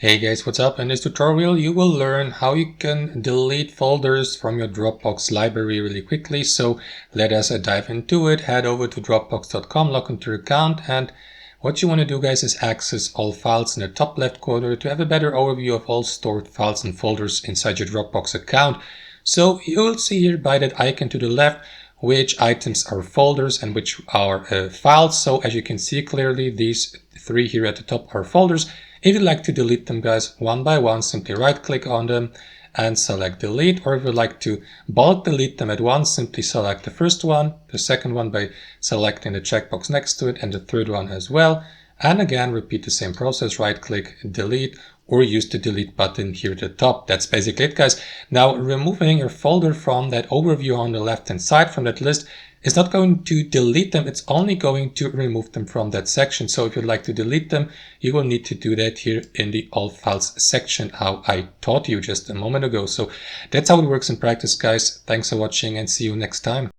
Hey guys, what's up? In this tutorial you will learn how you can delete folders from your Dropbox library really quickly. So let us dive into it. Head over to dropbox.com, log into your account, and what you want to do, guys, is access all files in the top left corner to have a better overview of all stored files and folders inside your Dropbox account. So you will see here by that icon to the left which items are folders and which are files. So as you can see clearly, these three here at the top are folders. If you'd like to delete them, guys, one by one, simply right click on them and select delete. Or if you'd like to bulk delete them at once, simply select the first one, the second one by selecting the checkbox next to it, and the third one as well. And again, repeat the same process, right click, delete, or use the delete button here at the top. That's basically it, guys. Now, removing a folder from that overview on the left hand side from that list is not going to delete them, it's only going to remove them from that section. So if you'd like to delete them, you will need to do that here in the all files section, how I taught you just a moment ago. So that's how it works in practice, guys. Thanks for watching and see you next time.